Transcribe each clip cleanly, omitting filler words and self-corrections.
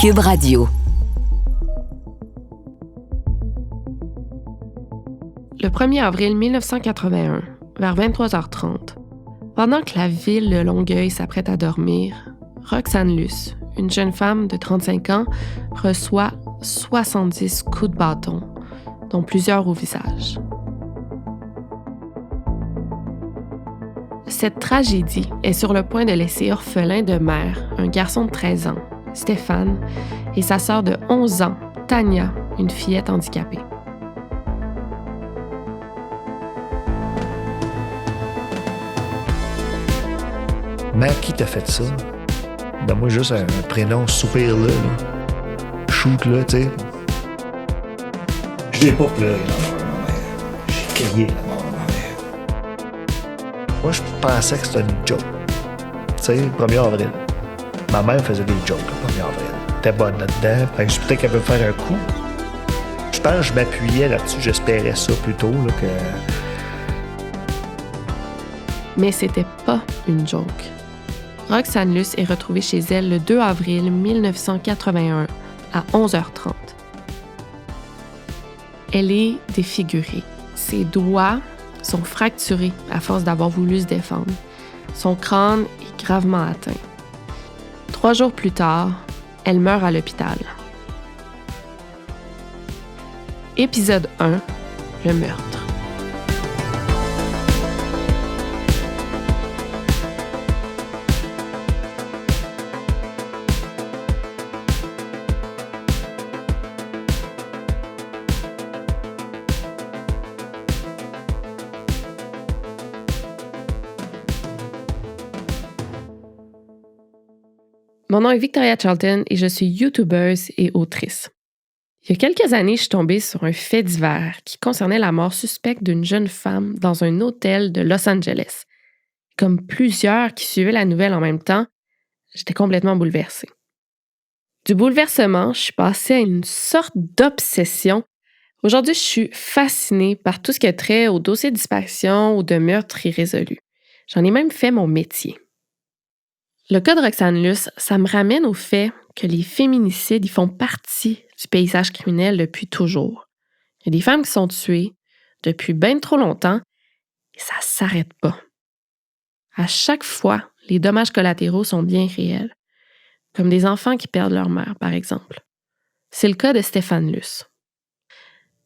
Cube Radio. Le 1er avril 1981, vers 23h30, pendant que la ville de Longueuil s'apprête à dormir, Roxane Luce, une jeune femme de 35 ans, reçoit 70 coups de bâton, dont plusieurs au visage. Cette tragédie est sur le point de laisser orphelin de mère un garçon de 13 ans, Stéphane, et sa sœur de 11 ans, Tania, une fillette handicapée. Mère, qui t'a fait ça? Donne-moi juste un prénom soupir là. Shoot là, tu sais. Je l'ai pas pleuré, la mère. J'ai crié, la mère. Moi, je pensais que c'était une joke. Tu sais, le 1er avril. Ma mère faisait des jokes le 1er avril. Elle était bonne là-dedans. Fait que je peut-être qu'elle veut me faire un coup. Je pense que je m'appuyais là-dessus. J'espérais ça plutôt, là, que... Mais c'était pas une joke. Roxane Luce est retrouvée chez elle le 2 avril 1981 à 11h30. Elle est défigurée. Ses doigts sont fracturés à force d'avoir voulu se défendre. Son crâne est gravement atteint. 3 jours plus tard, elle meurt à l'hôpital. Épisode 1, le meurtre. Mon nom est Victoria Charlton et je suis YouTubeuse et autrice. Il y a quelques années, je suis tombée sur un fait divers qui concernait la mort suspecte d'une jeune femme dans un hôtel de Los Angeles. Comme plusieurs qui suivaient la nouvelle en même temps, j'étais complètement bouleversée. Du bouleversement, je suis passée à une sorte d'obsession. Aujourd'hui, je suis fascinée par tout ce qui a trait aux dossiers de disparition ou de meurtres irrésolus. J'en ai même fait mon métier. Le cas de Roxane Luce, ça me ramène au fait que les féminicides y font partie du paysage criminel depuis toujours. Il y a des femmes qui sont tuées depuis bien trop longtemps et ça s'arrête pas. À chaque fois, les dommages collatéraux sont bien réels, comme des enfants qui perdent leur mère, par exemple. C'est le cas de Stéphane Luce.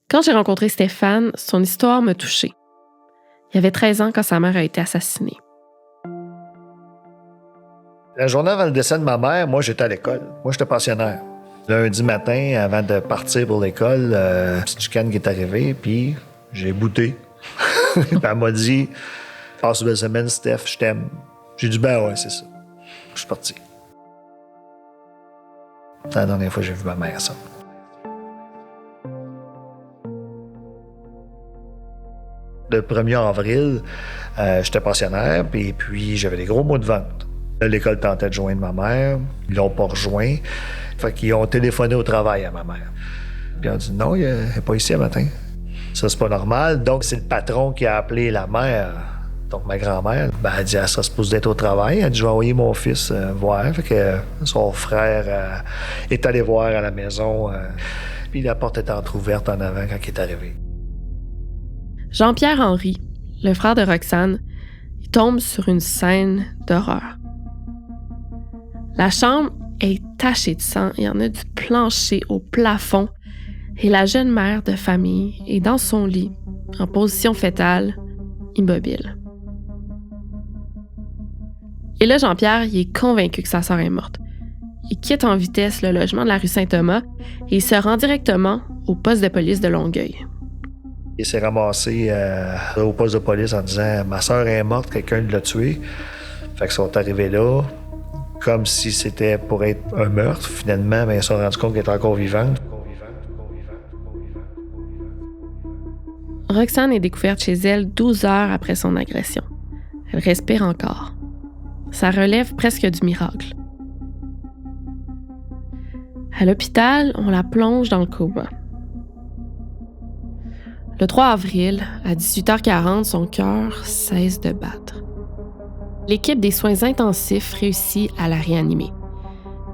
Quand j'ai rencontré Stéphane, son histoire m'a touchée. Il avait 13 ans quand sa mère a été assassinée. La journée avant le décès de ma mère, moi, j'étais à l'école. Moi, j'étais pensionnaire. Lundi matin, avant de partir pour l'école, petite chicane qui est arrivée, puis j'ai bouté. Elle m'a dit « Passe une belle semaine, Steph, je t'aime. » J'ai dit « Ben ouais, c'est ça. » Je suis parti. C'est la dernière fois que j'ai vu ma mère, ça. Le 1er avril, j'étais pensionnaire, puis j'avais des gros maux de ventre. L'école tentait de joindre ma mère. Ils l'ont pas rejoint. Fait qu'ils ont téléphoné au travail à ma mère. Puis ils ont dit non, il n'est pas ici ce matin. Ça, c'est pas normal. Donc, c'est le patron qui a appelé la mère, donc ma grand-mère. Ben, elle dit, elle sera supposée d'être au travail. Elle dit, je vais envoyer mon fils voir. Fait que son frère est allé voir à la maison. Puis la porte était entrouverte en avant quand il est arrivé. Jean-Pierre Henry, le frère de Roxane, il tombe sur une scène d'horreur. La chambre est tachée de sang, il y en a du plancher au plafond et la jeune mère de famille est dans son lit, en position fétale, immobile. Et là, Jean-Pierre, il est convaincu que sa sœur est morte. Il quitte en vitesse le logement de la rue Saint-Thomas et il se rend directement au poste de police de Longueuil. Il s'est ramassé au poste de police en disant « Ma sœur est morte, quelqu'un l'a tuée. » Fait qu'ils sont arrivés là, comme si c'était pour être un meurtre. Finalement, ben, ils se sont rendus compte qu'elle était encore vivante. Roxane est découverte chez elle 12 heures après son agression. Elle respire encore. Ça relève presque du miracle. À l'hôpital, on la plonge dans le coma. Le 3 avril, à 18h40, son cœur cesse de battre. L'équipe des soins intensifs réussit à la réanimer.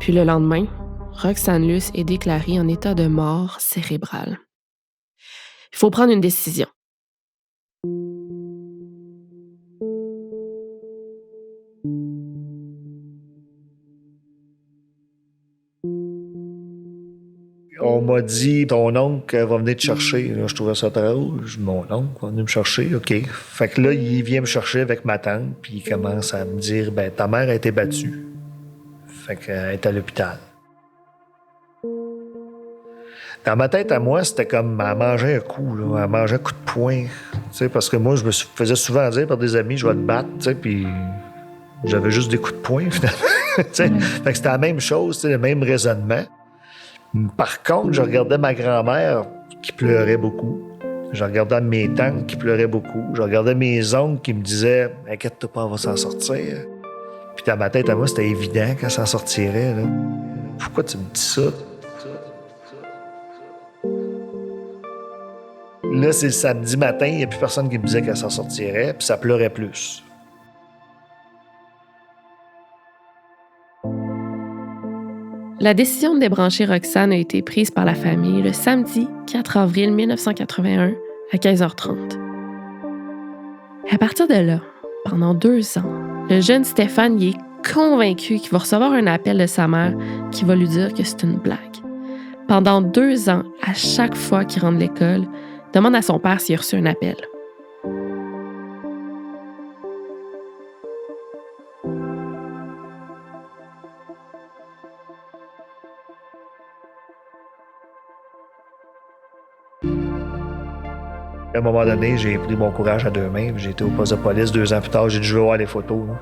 Puis le lendemain, Roxane Luce est déclarée en état de mort cérébrale. Il faut prendre une décision. On m'a dit, ton oncle va venir te chercher. Là, je trouvais ça très drôle. Je dis, mon oncle va venir me chercher, OK. Fait que là, il vient me chercher avec ma tante, puis il commence à me dire, ta mère a été battue. Fait qu'elle est à l'hôpital. Dans ma tête à moi, c'était comme, elle mangeait un coup, là. Elle mangeait un coup de poing. Tu sais, parce que moi, je me faisais souvent dire par des amis, je vais te battre, tu sais, puis j'avais juste des coups de poing, finalement. Tu sais, fait que c'était la même chose, tu sais, le même raisonnement. Par contre, je regardais ma grand-mère qui pleurait beaucoup. Je regardais mes tantes qui pleuraient beaucoup. Je regardais mes oncles qui me disaient « Inquiète-toi pas, on va s'en sortir. » Puis dans ma tête à moi, c'était évident qu'elle s'en sortirait. Là. Pourquoi tu me dis ça? Là, c'est le samedi matin, il n'y a plus personne qui me disait qu'elle s'en sortirait, puis ça pleurait plus. La décision de débrancher Roxane a été prise par la famille le samedi 4 avril 1981 à 15h30. À partir de là, pendant 2 ans, le jeune Stéphane y est convaincu qu'il va recevoir un appel de sa mère qui va lui dire que c'est une blague. Pendant 2 ans, à chaque fois qu'il rentre de l'école, il demande à son père s'il a reçu un appel. À un moment donné, j'ai pris mon courage à 2 mains. J'ai été au poste de police 2 ans plus tard. J'ai dit, je veux voir les photos. Là.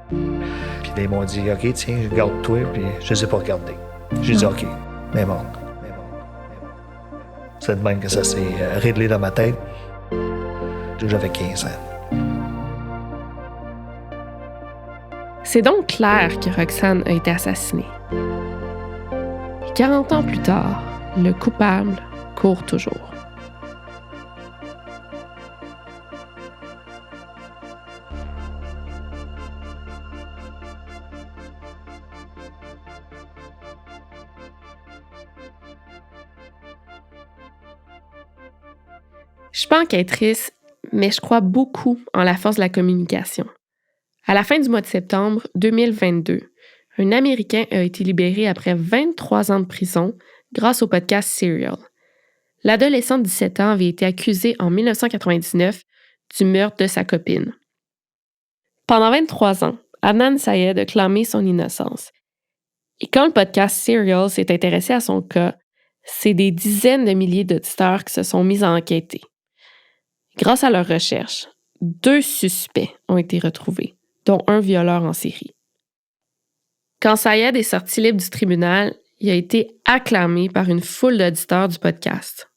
Puis ils m'ont dit, OK, tiens, regarde-toi. Puis je les ai pas regardés. J'ai dit, OK, mais bon. C'est de même que ça s'est réglé dans ma tête. J'avais 15 ans. C'est donc clair que Roxane a été assassinée. Et 40 ans plus tard, le coupable court toujours. Je suis pas enquêtrice, mais je crois beaucoup en la force de la communication. À la fin du mois de septembre 2022, un Américain a été libéré après 23 ans de prison grâce au podcast Serial. L'adolescent de 17 ans avait été accusé en 1999 du meurtre de sa copine. Pendant 23 ans, Adnan Syed a clamé son innocence. Et quand le podcast Serial s'est intéressé à son cas, c'est des dizaines de milliers d'auditeurs qui se sont mis à enquêter. Grâce à leurs recherches, 2 suspects ont été retrouvés, dont un violeur en série. Quand Syed est sorti libre du tribunal, il a été acclamé par une foule d'auditeurs du podcast.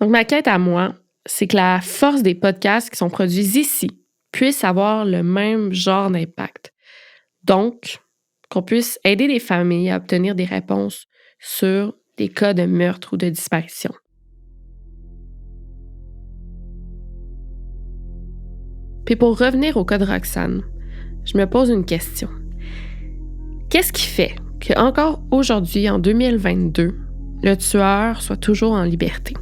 Donc ma quête à moi, c'est que la force des podcasts qui sont produits ici puisse avoir le même genre d'impact. Donc, qu'on puisse aider les familles à obtenir des réponses sur des cas de meurtre ou de disparition. Puis pour revenir au cas de Roxane, je me pose une question. Qu'est-ce qui fait qu'encore aujourd'hui, en 2022, le tueur soit toujours en liberté?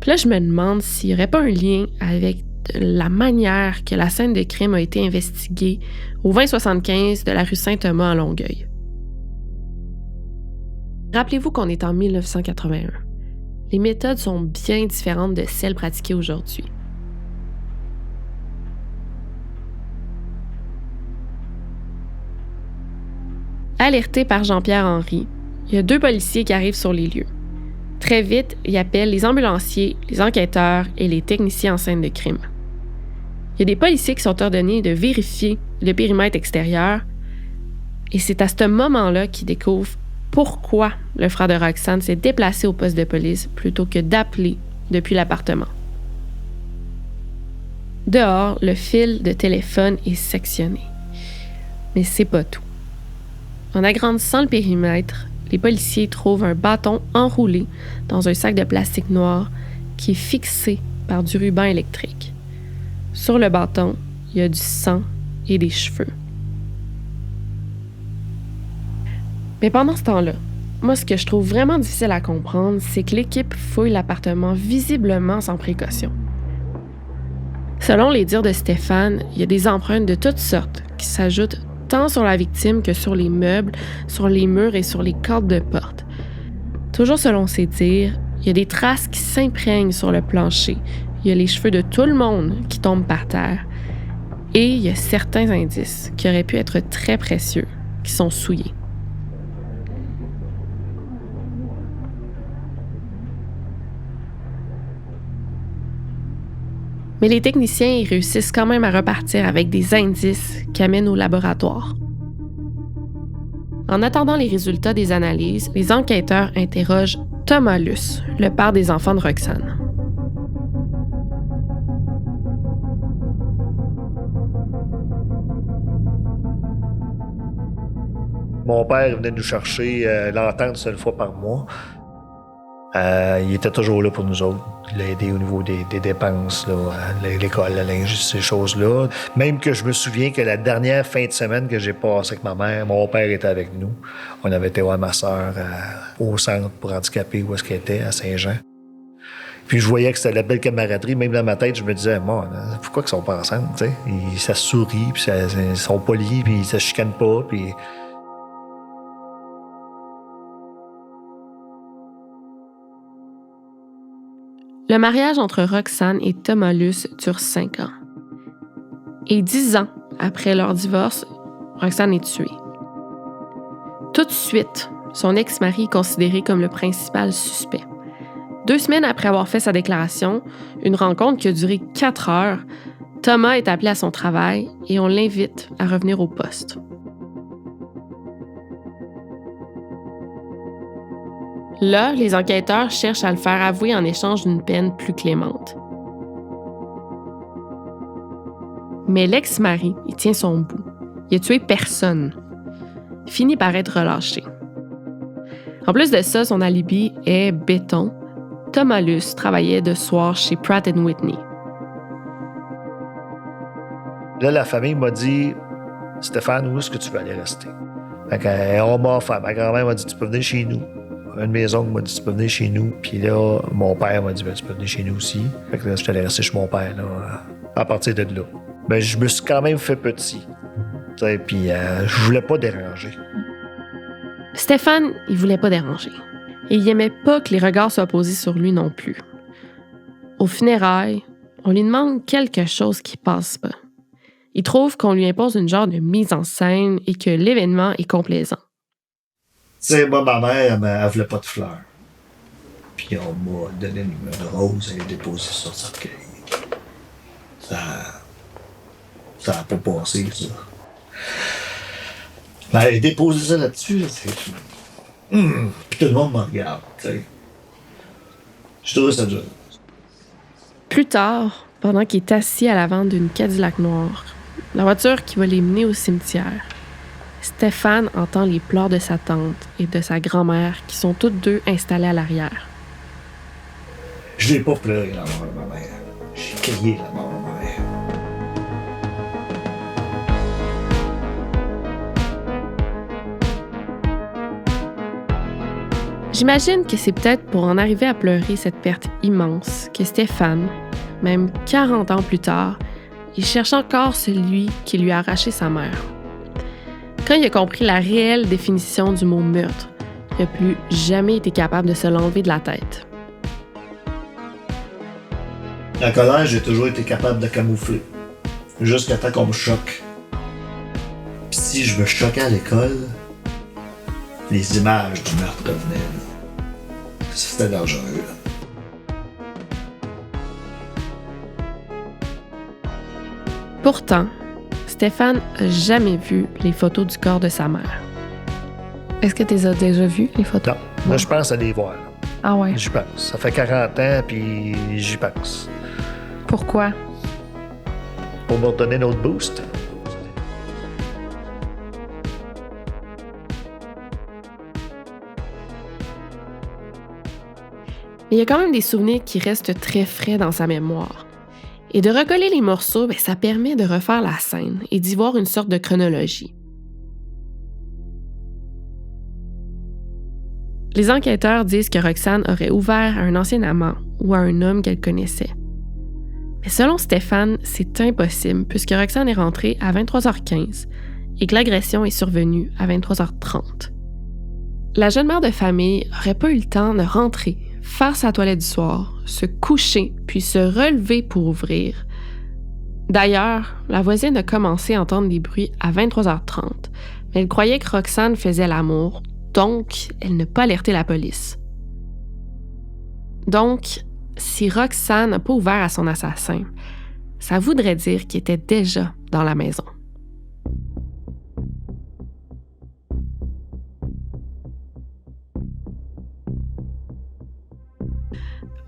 Puis là, je me demande s'il n'y aurait pas un lien avec la manière que la scène de crime a été investiguée au 2075 de la rue Saint-Thomas à Longueuil. Rappelez-vous qu'on est en 1981. Les méthodes sont bien différentes de celles pratiquées aujourd'hui. Alerté par Jean-Pierre Henry, il y a 2 policiers qui arrivent sur les lieux. Très vite, ils appellent les ambulanciers, les enquêteurs et les techniciens en scène de crime. Il y a des policiers qui sont ordonnés de vérifier le périmètre extérieur et c'est à ce moment-là qu'ils découvrent pourquoi le frère de Roxane s'est déplacé au poste de police plutôt que d'appeler depuis l'appartement. Dehors, le fil de téléphone est sectionné. Mais c'est pas tout. En agrandissant le périmètre, les policiers trouvent un bâton enroulé dans un sac de plastique noir qui est fixé par du ruban électrique. Sur le bâton, il y a du sang et des cheveux. Mais pendant ce temps-là, moi, ce que je trouve vraiment difficile à comprendre, c'est que l'équipe fouille l'appartement visiblement sans précaution. Selon les dires de Stéphane, il y a des empreintes de toutes sortes qui s'ajoutent tant sur la victime que sur les meubles, sur les murs et sur les cordes de porte. Toujours selon ses dires, il y a des traces qui s'imprègnent sur le plancher. Il y a les cheveux de tout le monde qui tombent par terre. Et il y a certains indices qui auraient pu être très précieux, qui sont souillés. Mais les techniciens y réussissent quand même à repartir avec des indices qui amènent au laboratoire. En attendant les résultats des analyses, les enquêteurs interrogent Thomas Luce, le père des enfants de Roxane. Mon père venait nous chercher l'entente une seule fois par mois. Il était toujours là pour nous autres. Il a aidé au niveau des dépenses, là, l'école, la linge, ces choses-là. Même que je me souviens que la dernière fin de semaine que j'ai passée avec ma mère, mon père était avec nous. On avait été voir ma sœur au centre pour handicapés où est-ce qu'elle était, à Saint-Jean. Puis je voyais que c'était la belle camaraderie. Même dans ma tête, je me disais, bon, pourquoi qu'ils sont pas ensemble, tu sais? Ça se sourit, puis ils sont polis, puis ils se chicanent pas, puis... Le mariage entre Roxane et Thomas Luce dure 5 ans. Et 10 ans après leur divorce, Roxane est tuée. Tout de suite, son ex-mari est considéré comme le principal suspect. 2 semaines après avoir fait sa déclaration, une rencontre qui a duré 4 heures, Thomas est appelé à son travail et on l'invite à revenir au poste. Là, les enquêteurs cherchent à le faire avouer en échange d'une peine plus clémente. Mais l'ex-mari, il tient son bout. Il a tué personne. Il finit par être relâché. En plus de ça, son alibi est béton. Thomas Luce travaillait de soir chez Pratt & Whitney. Là, la famille m'a dit, Stéphane, où est-ce que tu veux aller rester? Fait on m'a offert. Ma grand-mère m'a dit, tu peux venir chez nous. Un de mes oncles m'a dit, tu peux venir chez nous. Puis là, mon père m'a dit, ben, tu peux venir chez nous aussi. Fait que là, je suis allé rester chez mon père, là, à partir de là. Ben, je me suis quand même fait petit. Puis je voulais pas déranger. Stéphane, il voulait pas déranger. Et il aimait pas que les regards soient posés sur lui non plus. Aux funérailles, on lui demande quelque chose qui passe pas. Il trouve qu'on lui impose une genre de mise en scène et que l'événement est complaisant. Tu sais, moi, ma mère, elle voulait pas de fleurs. Puis on m'a donné une rose et déposé sur le cercueil. Ça a pas passé, ça. Ben, déposer ça là-dessus, là, c'est... Puis tout le monde me regarde, tu sais. Je trouve ça dur. Plus tard, pendant qu'il est assis à l'avant d'une Cadillac noire, la voiture qui va les mener au cimetière, Stéphane entend les pleurs de sa tante et de sa grand-mère qui sont toutes deux installées à l'arrière. Je n'ai pas pleuré la mort de ma mère. J'ai crié la mort de ma mère. J'imagine que c'est peut-être pour en arriver à pleurer cette perte immense que Stéphane, même 40 ans plus tard, il cherche encore celui qui lui a arraché sa mère. Quand il a compris la réelle définition du mot meurtre, il n'a plus jamais été capable de se l'enlever de la tête. La colère, j'ai toujours été capable de camoufler. Jusqu'à temps qu'on me choque. Puis si je me choquais à l'école, les images du meurtre revenaient. C'était dangereux. Pourtant, Stéphane n'a jamais vu les photos du corps de sa mère. Est-ce que tu les as déjà vues, les photos? Non, moi je pense à les voir. Ah ouais? J'y pense. Ça fait 40 ans, puis j'y pense. Pourquoi? Pour me redonner notre boost. Mais il y a quand même des souvenirs qui restent très frais dans sa mémoire. Et de recoller les morceaux, ça permet de refaire la scène et d'y voir une sorte de chronologie. Les enquêteurs disent que Roxane aurait ouvert à un ancien amant ou à un homme qu'elle connaissait. Mais selon Stéphane, c'est impossible puisque Roxane est rentrée à 23h15 et que l'agression est survenue à 23h30. La jeune mère de famille n'aurait pas eu le temps de rentrer, faire sa toilette du soir, se coucher puis se relever pour ouvrir. D'ailleurs, la voisine a commencé à entendre des bruits à 23h30, mais elle croyait que Roxane faisait l'amour, donc elle n'a pas alerté la police. Donc, si Roxane n'a pas ouvert à son assassin, ça voudrait dire qu'il était déjà dans la maison.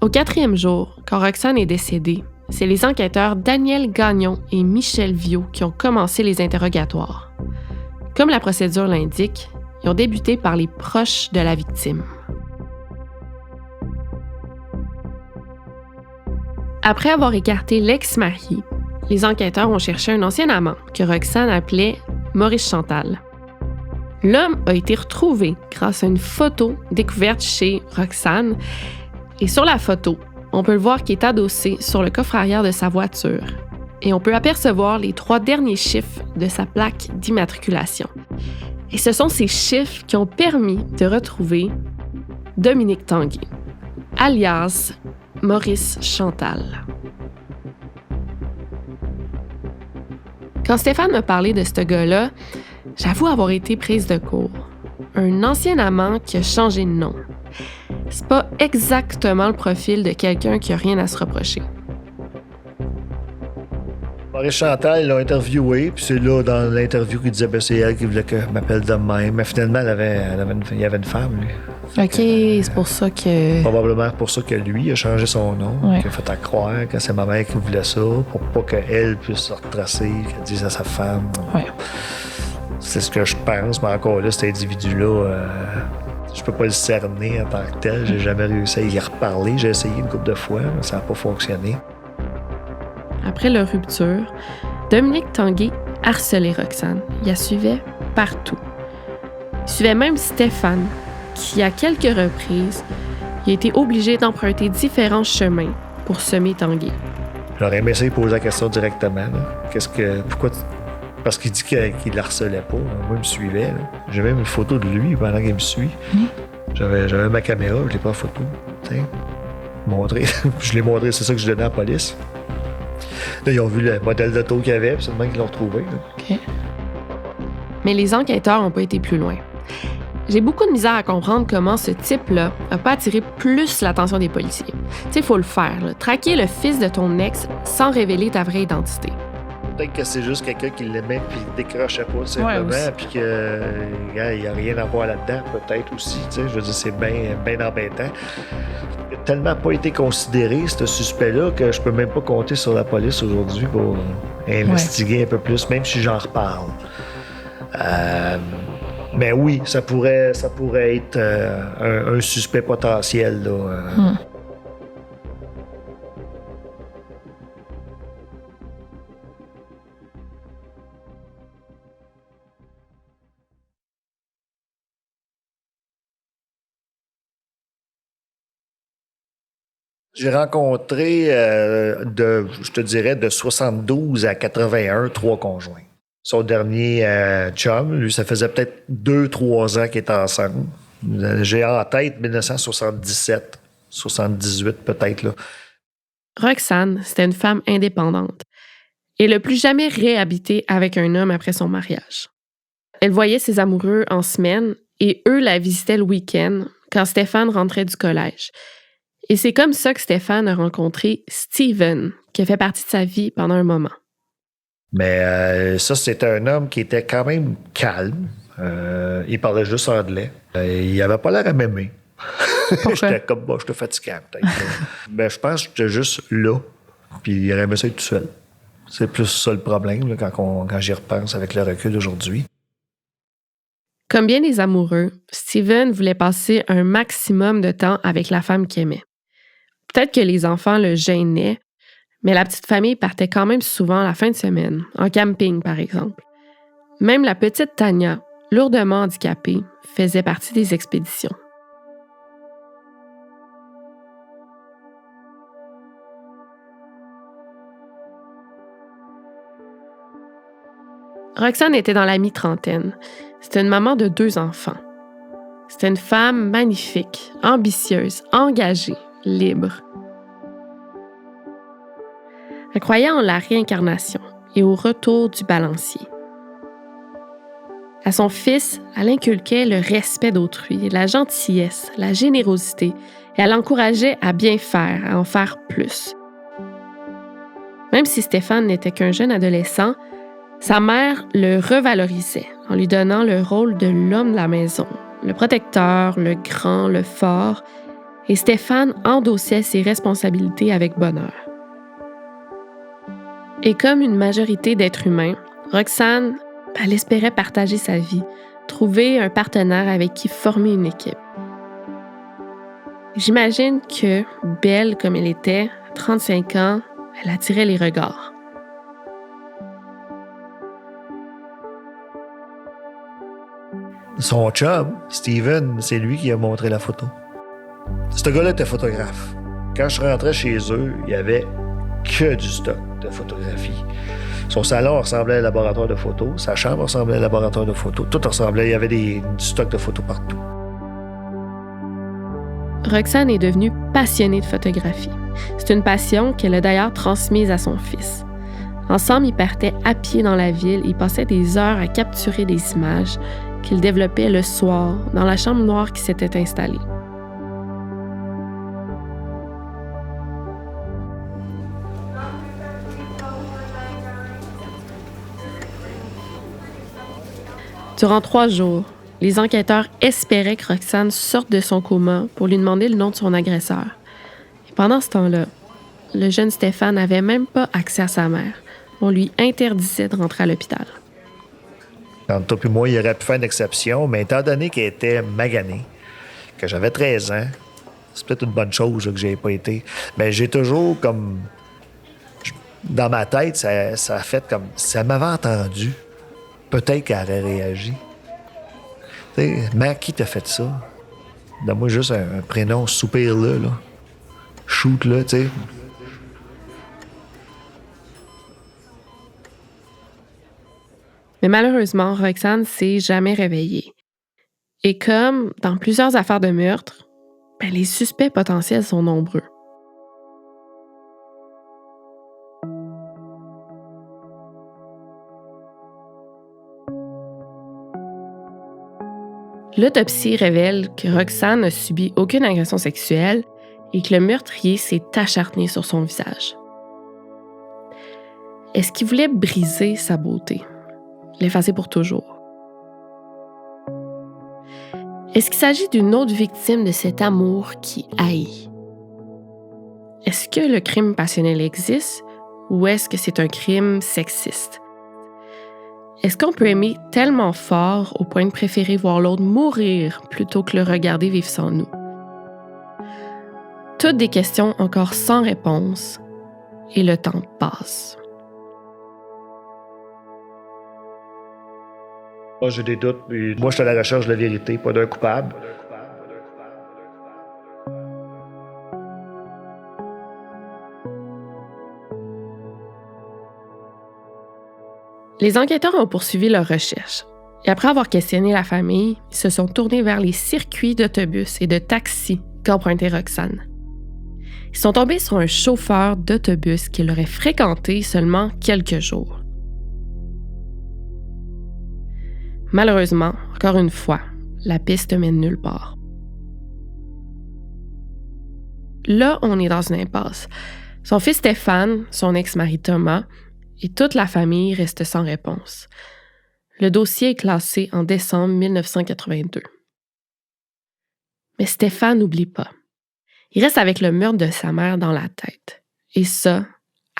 Au 4e jour, quand Roxane est décédée, c'est les enquêteurs Daniel Gagnon et Michel Viau qui ont commencé les interrogatoires. Comme la procédure l'indique, ils ont débuté par les proches de la victime. Après avoir écarté l'ex-marié, les enquêteurs ont cherché un ancien amant que Roxane appelait Maurice Chantal. L'homme a été retrouvé grâce à une photo découverte chez Roxane. Et sur la photo, on peut le voir qui est adossé sur le coffre arrière de sa voiture. Et on peut apercevoir les 3 derniers chiffres de sa plaque d'immatriculation. Et ce sont ces chiffres qui ont permis de retrouver Dominique Tanguay, alias Maurice Chantal. Quand Stéphane m'a parlé de ce gars-là, j'avoue avoir été prise de court. Un ancien amant qui a changé de nom. C'est pas exactement le profil de quelqu'un qui a rien à se reprocher. Maurice Chantal, ils l'ont interviewé, puis c'est là, dans l'interview, qu'il disait que c'est elle qui voulait que je m'appelle de même. Mais finalement, il y avait une femme, lui. OK, c'est pour ça que... Probablement pour ça que lui a changé son nom, Ouais. qu'il a fait à croire que c'est ma mère qui voulait ça, pour pas qu'elle puisse se retracer, qu'elle dise à sa femme. Ouais. C'est ce que je pense, mais encore là, cet individu-là, je peux pas le cerner en tant que tel. J'ai jamais réussi à y reparler. J'ai essayé une couple de fois, mais ça n'a pas fonctionné. Après leur rupture, Dominique Tanguay harcelait Roxane. Il la suivait partout. Il suivait même Stéphane, qui, à quelques reprises, il a été obligé d'emprunter différents chemins pour semer Tanguay. J'aurais aimé essayer de poser la question directement. Là. Pourquoi Parce qu'il dit qu'il la harcelait pas. Moi, il me suivait. Là. J'ai même une photo de lui pendant qu'il me suit. J'avais ma caméra, je l'ai pas en photo. Tiens, montré. Je l'ai montré, c'est ça que je donnais à la police. Là, ils ont vu le modèle d'auto qu'il y avait, puis c'est le même qu'ils l'ont retrouvé. Là. OK. Mais les enquêteurs n'ont pas été plus loin. J'ai beaucoup de misère à comprendre comment ce type-là n'a pas attiré plus l'attention des policiers. Tu sais, il faut le faire. Là. Traquer le fils de ton ex sans révéler ta vraie identité. Peut-être que c'est juste quelqu'un qui l'aimait puis il décrochait pas simplement, aussi. puis qu'il n'y a rien à voir là-dedans, peut-être aussi. Tu sais, je veux dire, c'est bien embêtant. Il n'a tellement pas été considéré, ce suspect-là, que je peux même pas compter sur la police aujourd'hui pour investiguer un peu plus, même si j'en reparle. Mais oui, ça pourrait être un suspect potentiel, là. J'ai rencontré, je te dirais, de 72 à 81, 3 conjoints. Son dernier chum, lui, ça faisait peut-être 2-3 ans qu'ils étaient ensemble. J'ai en tête 1977, 78 peut-être, là. Roxane, c'était une femme indépendante. Elle n'a plus jamais réhabité avec un homme après son mariage. Elle voyait ses amoureux en semaine et eux la visitaient le week-end quand Stéphane rentrait du collège. Et c'est comme ça que Stéphane a rencontré Steven, qui a fait partie de sa vie pendant un moment. Mais ça, c'était un homme qui était quand même calme. Il parlait juste anglais. Il avait pas l'air à m'aimer. J'étais comme, bon, j'étais fatiguant peut-être. Mais je pense que j'étais juste là. Puis il aurait aimé ça être tout seul. C'est plus ça le problème là, quand j'y repense avec le recul d'aujourd'hui. Comme bien des amoureux, Steven voulait passer un maximum de temps avec la femme qu'il aimait. Peut-être que les enfants le gênaient, mais la petite famille partait quand même souvent la fin de semaine, en camping par exemple. Même la petite Tania, lourdement handicapée, faisait partie des expéditions. Roxane était dans la mi-trentaine. C'était une maman de 2 enfants. C'était une femme magnifique, ambitieuse, engagée, libre. Elle croyait en la réincarnation et au retour du balancier. À son fils, elle inculquait le respect d'autrui, la gentillesse, la générosité, et elle l'encourageait à bien faire, à en faire plus. Même si Stéphane n'était qu'un jeune adolescent, sa mère le revalorisait en lui donnant le rôle de l'homme de la maison, le protecteur, le grand, le fort, et Stéphane endossait ses responsabilités avec bonheur. Et comme une majorité d'êtres humains, Roxane, elle espérait partager sa vie, trouver un partenaire avec qui former une équipe. J'imagine que, belle comme elle était, à 35 ans, elle attirait les regards. Son chum, Steven, c'est lui qui a montré la photo. Ce gars-là était photographe. Quand je rentrais chez eux, il y avait que du stock de photographie. Son salon ressemblait à un laboratoire de photos, sa chambre ressemblait à un laboratoire de photos, tout ressemblait, il y avait du stock de photos partout. Roxane est devenue passionnée de photographie. C'est une passion qu'elle a d'ailleurs transmise à son fils. Ensemble, ils partaient à pied dans la ville, ils passaient des heures à capturer des images qu'ils développaient le soir dans la chambre noire qui s'était installée. Durant 3 jours, les enquêteurs espéraient que Roxane sorte de son coma pour lui demander le nom de son agresseur. Et pendant ce temps-là, le jeune Stéphane n'avait même pas accès à sa mère. On lui interdisait de rentrer à l'hôpital. Entre toi et moi, il aurait pu faire une exception, mais étant donné qu'elle était maganée, que j'avais 13 ans, c'est peut-être une bonne chose là, que j'ai pas été. Mais j'ai toujours comme... Dans ma tête, ça a fait comme... Si elle m'avait entendu, peut-être qu'elle aurait réagi. Tu sais, mais qui t'a fait ça? Donne-moi juste un prénom, soupire-le, là. Shoot-le, tu sais. Mais malheureusement, Roxane s'est jamais réveillée. Et comme dans plusieurs affaires de meurtre, les suspects potentiels sont nombreux. L'autopsie révèle que Roxane n'a subi aucune agression sexuelle et que le meurtrier s'est acharné sur son visage. Est-ce qu'il voulait briser sa beauté, l'effacer pour toujours? Est-ce qu'il s'agit d'une autre victime de cet amour qui haït? Est-ce que le crime passionnel existe ou est-ce que c'est un crime sexiste? Est-ce qu'on peut aimer tellement fort au point de préférer voir l'autre mourir plutôt que le regarder vivre sans nous? Toutes des questions encore sans réponse et le temps passe. Moi, j'ai des doutes. Puis moi, je suis à la recherche de la vérité, pas d'un coupable. Les enquêteurs ont poursuivi leurs recherches. Et après avoir questionné la famille, ils se sont tournés vers les circuits d'autobus et de taxis qu'empruntait Roxane. Ils sont tombés sur un chauffeur d'autobus qui l'aurait fréquenté seulement quelques jours. Malheureusement, encore une fois, la piste mène nulle part. Là, on est dans une impasse. Son fils Stéphane, son ex-mari Thomas et toute la famille restent sans réponse. Le dossier est classé en décembre 1982. Mais Stéphane n'oublie pas. Il reste avec le meurtre de sa mère dans la tête. Et ça,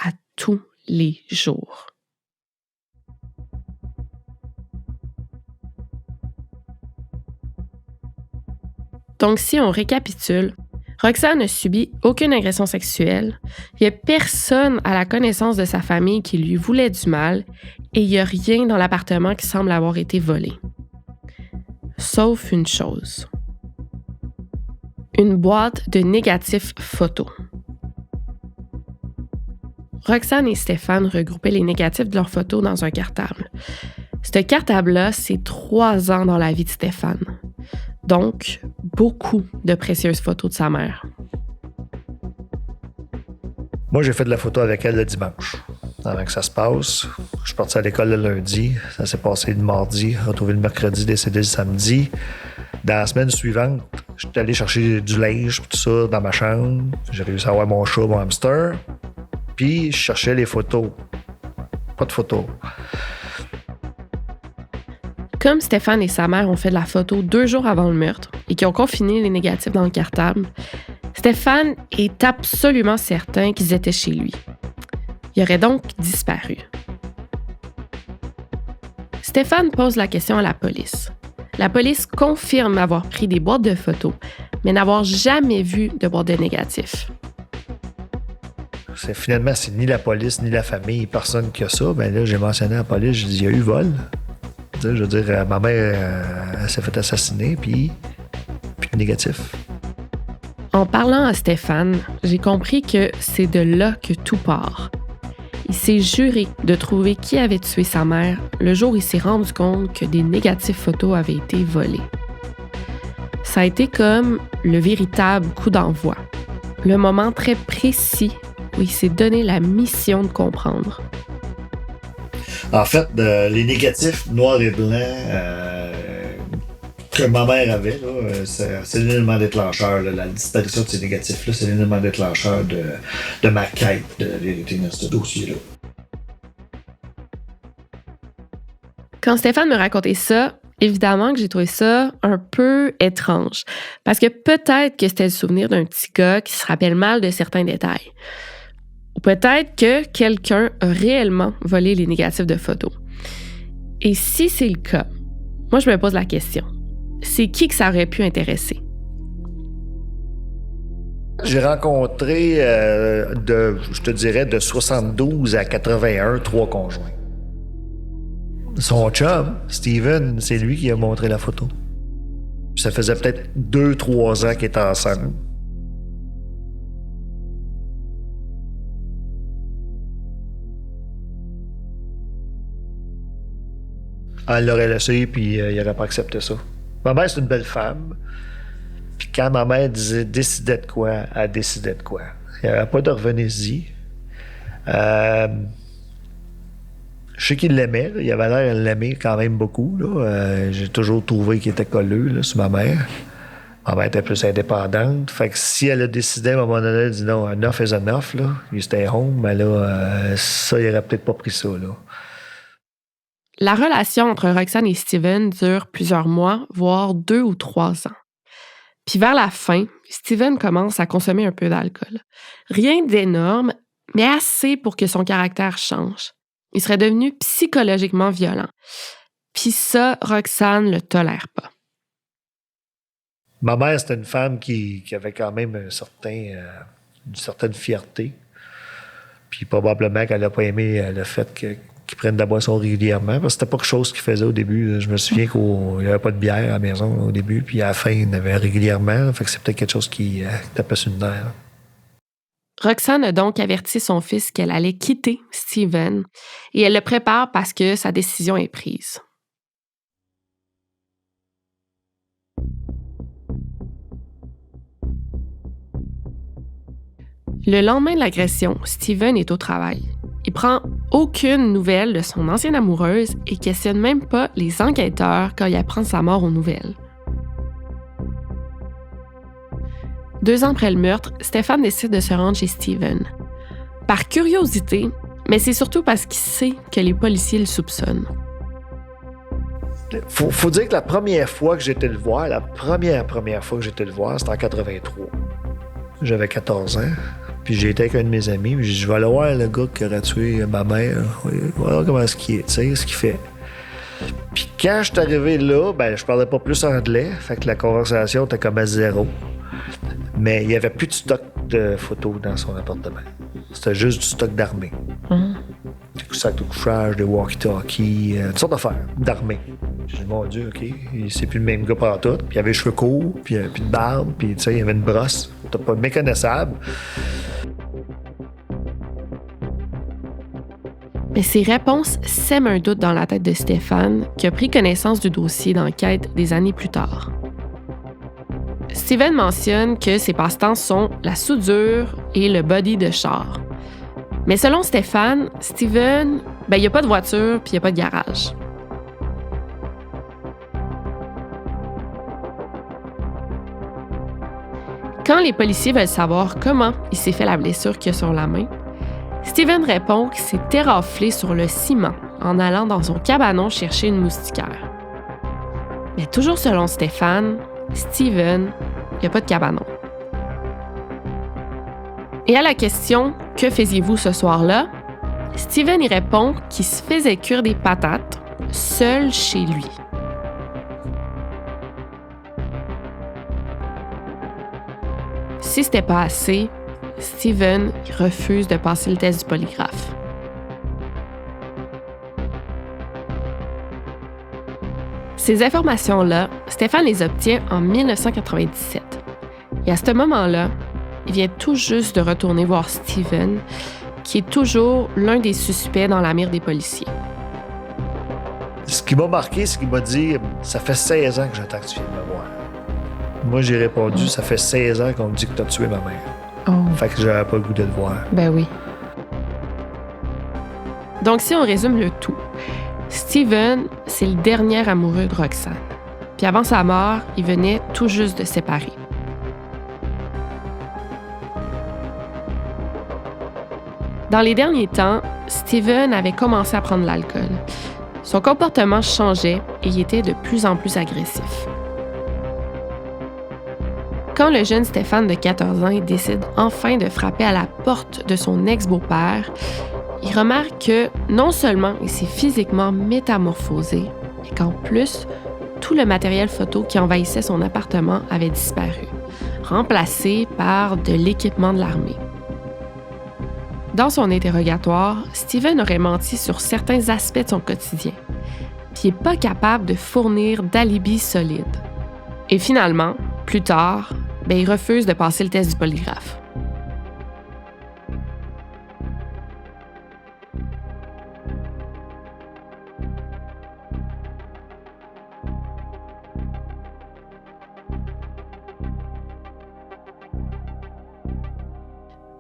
à tous les jours. Donc, si on récapitule, Roxane n'a subi aucune agression sexuelle, il n'y a personne à la connaissance de sa famille qui lui voulait du mal et il n'y a rien dans l'appartement qui semble avoir été volé. Sauf une chose. Une boîte de négatifs photos. Roxane et Stéphane regroupaient les négatifs de leurs photos dans un cartable. Cette cartable-là, c'est 3 ans dans la vie de Stéphane. Donc, beaucoup de précieuses photos de sa mère. Moi, j'ai fait de la photo avec elle le dimanche. Avant que ça se passe, je suis parti à l'école le lundi. Ça s'est passé le mardi, retrouvé le mercredi, décédé le samedi. Dans la semaine suivante, je suis allé chercher du linge, tout ça, dans ma chambre. J'ai réussi à avoir mon chat, mon hamster. Puis, je cherchais les photos. Pas de photos. Comme Stéphane et sa mère ont fait de la photo 2 jours avant le meurtre et qui ont confiné les négatifs dans le cartable, Stéphane est absolument certain qu'ils étaient chez lui. Il aurait donc disparu. Stéphane pose la question à la police. La police confirme avoir pris des boîtes de photos, mais n'avoir jamais vu de boîte de négatifs. Finalement, c'est ni la police, ni la famille, personne qui a ça. Ben là, j'ai mentionné à la police, j'ai dit, il y a eu vol. Je veux dire, ma mère elle s'est fait assassiner, puis négatif. En parlant à Stéphane, j'ai compris que c'est de là que tout part. Il s'est juré de trouver qui avait tué sa mère le jour où il s'est rendu compte que des négatifs photos avaient été volés. Ça a été comme le véritable coup d'envoi, le moment très précis où il s'est donné la mission de comprendre. En fait, les négatifs noirs et blancs que ma mère avait, là, c'est l'élément déclencheur. Là, la disparition de ces négatifs-là, c'est l'élément déclencheur de ma quête de la vérité dans ce dossier-là. Quand Stéphane me racontait ça, évidemment que j'ai trouvé ça un peu étrange. Parce que peut-être que c'était le souvenir d'un petit gars qui se rappelle mal de certains détails. Ou peut-être que quelqu'un a réellement volé les négatifs de photos. Et si c'est le cas, moi je me pose la question. C'est qui que ça aurait pu intéresser? J'ai rencontré, je te dirais, de 72 à 81, 3 conjoints. Son chum, Steven, c'est lui qui a montré la photo. Ça faisait peut-être 2-3 ans qu'ils étaient ensemble. Elle l'aurait laissé, puis il n'aurait pas accepté ça. Ma mère, c'est une belle femme. Puis quand ma mère disait « décidait de quoi », elle décidait de quoi. Il n'y avait pas de revenez-y. Je sais qu'il l'aimait. Là. Il avait l'air de l'aimer quand même beaucoup. Là. J'ai toujours trouvé qu'il était colleux là, sur ma mère. Ma mère était plus indépendante. Fait que si elle a décidé à un moment donné, elle dit non, enough is enough, là. Il stay home, mais là, ça, il aurait peut-être pas pris ça, là. La relation entre Roxane et Steven dure plusieurs mois, voire 2 ou 3 ans. Puis vers la fin, Steven commence à consommer un peu d'alcool. Rien d'énorme, mais assez pour que son caractère change. Il serait devenu psychologiquement violent. Puis ça, Roxane le tolère pas. Ma mère, c'était une femme qui avait quand même une certaine fierté. Puis probablement qu'elle n'a pas aimé le fait qu'ils prennent de la boisson régulièrement. Parce que c'était pas quelque chose qu'ils faisaient au début. Je me souviens qu'il n'y avait pas de bière à la maison au début. Puis à la fin, il y en avait régulièrement. Fait que c'est peut-être quelque chose qui tapait sur le nerf. Roxane a donc averti son fils qu'elle allait quitter Steven et elle le prépare parce que sa décision est prise. Le lendemain de l'agression, Steven est au travail. Il prend aucune nouvelle de son ancienne amoureuse et questionne même pas les enquêteurs quand il apprend sa mort aux nouvelles. 2 ans après le meurtre, Stéphane décide de se rendre chez Steven. Par curiosité, mais c'est surtout parce qu'il sait que les policiers le soupçonnent. Faut dire que la première fois que j'étais le voir, c'était en 83. J'avais 14 ans. Puis j'ai été avec un de mes amis, puis j'ai dit, je vais aller voir le gars qui aurait tué ma mère. Voilà comment est-ce qu'il est, tu sais, ce qu'il fait. Puis quand je suis arrivé là, je parlais pas plus anglais, fait que la conversation était comme à 0. Mais il y avait plus de stock de photos dans son appartement. C'était juste du stock d'armée. Des sacs de couchage, des walkie-talkies, toutes sortes d'affaires d'armée. J'ai dit, mon Dieu, OK, c'est plus le même gars partout. Puis il avait les cheveux courts, puis de barbe, puis tu sais, il y avait une brosse. C'était pas méconnaissable. Mais ces réponses sèment un doute dans la tête de Stéphane, qui a pris connaissance du dossier d'enquête des années plus tard. Steven mentionne que ses passe-temps sont la soudure et le body de char. Mais selon Stéphane, Steven, il n'y a pas de voiture puis il n'y a pas de garage. Quand les policiers veulent savoir comment il s'est fait la blessure qu'il a sur la main, Steven répond qu'il s'est éraflé sur le ciment en allant dans son cabanon chercher une moustiquaire. Mais toujours selon Stéphane, Steven, il n'y a pas de cabanon. Et à la question « Que faisiez-vous ce soir-là ?», Steven y répond qu'il se faisait cuire des patates seul chez lui. Si c'était pas assez, Steven refuse de passer le test du polygraphe. Ces informations-là, Stéphane les obtient en 1997. Et à ce moment-là, il vient tout juste de retourner voir Steven, qui est toujours l'un des suspects dans la mire des policiers. Ce qui m'a marqué, c'est qu'il m'a dit « Ça fait 16 ans que j'attends que tu viennes me voir. » Moi, j'ai répondu « Ça fait 16 ans qu'on me dit que tu as tué ma mère. » Fait que j'avais pas le goût de le voir. Ben oui. Donc, si on résume le tout, Steven, c'est le dernier amoureux de Roxane. Puis avant sa mort, il venait tout juste de se séparer. Dans les derniers temps, Steven avait commencé à prendre l'alcool. Son comportement changeait et il était de plus en plus agressif. Quand le jeune Stéphane de 14 ans décide enfin de frapper à la porte de son ex-beau-père, il remarque que non seulement il s'est physiquement métamorphosé, mais qu'en plus, tout le matériel photo qui envahissait son appartement avait disparu, remplacé par de l'équipement de l'armée. Dans son interrogatoire, Steven aurait menti sur certains aspects de son quotidien, puis il n'est pas capable de fournir d'alibi solide. Et finalement, plus tard, il refuse de passer le test du polygraphe.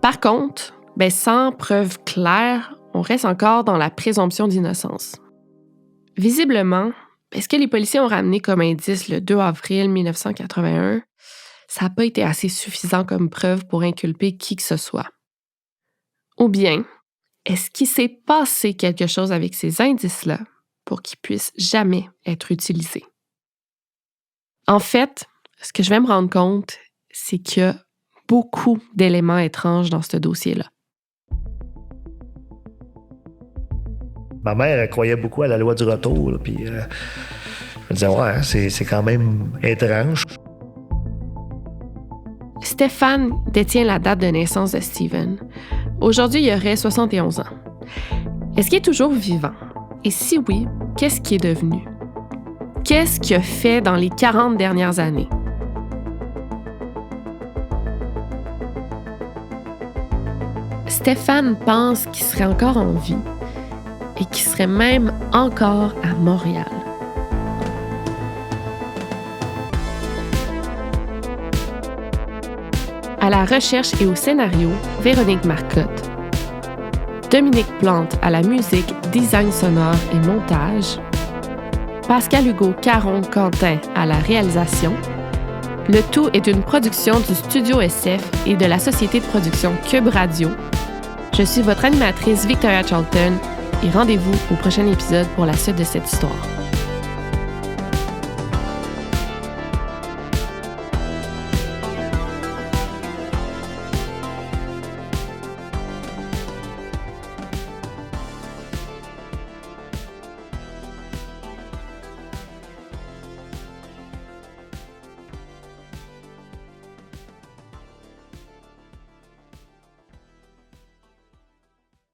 Par contre, sans preuve claire, on reste encore dans la présomption d'innocence. Visiblement, ce que les policiers ont ramené comme indice le 2 avril 1981, ça n'a pas été assez suffisant comme preuve pour inculper qui que ce soit. Ou bien, est-ce qu'il s'est passé quelque chose avec ces indices-là pour qu'ils puissent jamais être utilisés? En fait, ce que je vais me rendre compte, c'est qu'il y a beaucoup d'éléments étranges dans ce dossier-là. Ma mère, elle croyait beaucoup à la loi du retour, là, puis je me disais, ouais, c'est quand même étrange. Stéphane détient la date de naissance de Steven. Aujourd'hui, il aurait 71 ans. Est-ce qu'il est toujours vivant? Et si oui, qu'est-ce qu'il est devenu? Qu'est-ce qu'il a fait dans les 40 dernières années? Stéphane pense qu'il serait encore en vie et qu'il serait même encore à Montréal. À la recherche et au scénario, Véronique Marcotte. Dominique Plante à la musique, design sonore et montage. Pascal Hugo Caron-Quentin à la réalisation. Le tout est une production du Studio SF et de la société de production Cube Radio. Je suis votre animatrice Victoria Charlton et rendez-vous au prochain épisode pour la suite de cette histoire.